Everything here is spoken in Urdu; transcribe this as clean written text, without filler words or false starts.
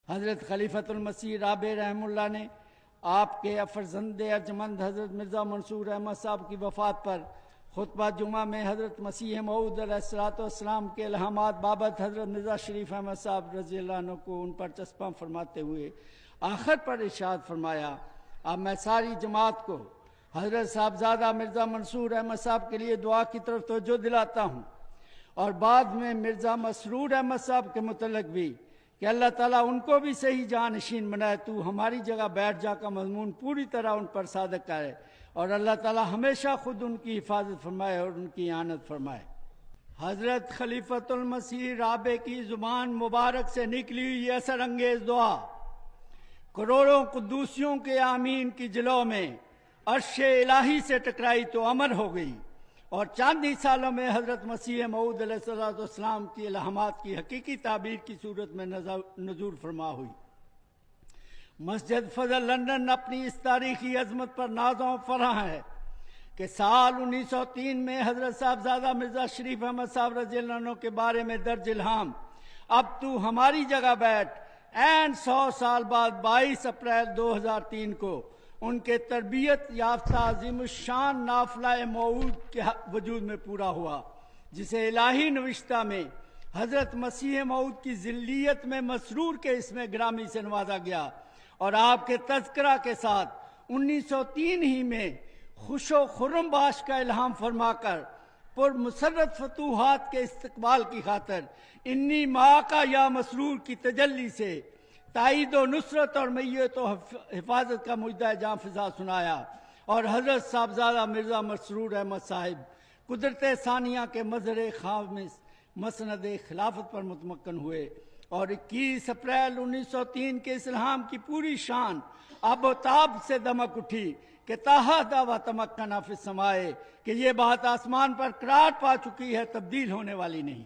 حضرت خلیفۃ المسیح رابع رحمہ اللہ نے آپ کے فرزند ارجمند حضرت مرزا منصور احمد صاحب کی وفات پر خطبہ جمعہ میں حضرت مسیح موعود علیہ السلام کے الہامات بابت حضرت مرزا شریف احمد صاحب رضی اللہ عنہ کو ان پر چسپاں فرماتے ہوئے آخر پر ارشاد فرمایا، اب میں ساری جماعت کو حضرت صاحبزادہ مرزا منصور احمد صاحب کے لیے دعا کی طرف توجہ دلاتا ہوں، اور بعد میں مرزا مسرور احمد صاحب کے متعلق بھی کہ اللہ تعالیٰ ان کو بھی صحیح جانشین بنائے، تو ہماری جگہ بیٹھ جا کا مضمون پوری طرح ان پر صادق کرے، اور اللہ تعالیٰ ہمیشہ خود ان کی حفاظت فرمائے اور ان کی اعانت فرمائے۔ حضرت خلیفۃ المسیح رابع کی زبان مبارک سے نکلی ہوئی یہ اثر انگیز دعا کروڑوں قدوسیوں کے آمین کی جلو میں عرش الہی سے ٹکرائی تو امر ہو گئی، اور چند ہی سالوں میں حضرت مسیح موعود علیہ السلام کی الہامات کی حقیقی تعبیر کی صورت میں نزول فرما ہوئی۔ مسجد فضل لندن اپنی اس تاریخی عظمت پر ناز و فخر ہے کہ سال 1903 میں حضرت صاحبزادہ مرزا شریف احمد صاحب رضی اللہ عنہ کے بارے میں درج الہام اب تو ہماری جگہ بیٹھ این 100 سال بعد 22 اپریل 2003 کو ان کے تربیت یافتہ عظیم الشان نافلہ موعود کے وجود میں پورا ہوا، جسے الہی نوشتہ میں حضرت مسیح موعود کی ذلیت میں مسرور کے اسم گرامی سے نوازا گیا، اور آپ کے تذکرہ کے ساتھ 1903 ہی میں خوش و خرم باش کا الہام فرما کر پر مسرت فتوحات کے استقبال کی خاطر انی ماں کا یا مسرور کی تجلی سے تائید و نصرت اور میت و حفاظت کا مجدہ جاں فضا سنایا، اور حضرت صاحبزادہ مرزا مسرور احمد صاحب قدرت ثانیہ کے مظہر خامس مسند خلافت پر متمکن ہوئے، اور 21 اپریل 1903 کے اس الہام کی پوری شان آب و تاب سے دمک اٹھی کہ تاہدہ و تمکن فی السماء، کہ یہ بات آسمان پر قرار پا چکی ہے، تبدیل ہونے والی نہیں۔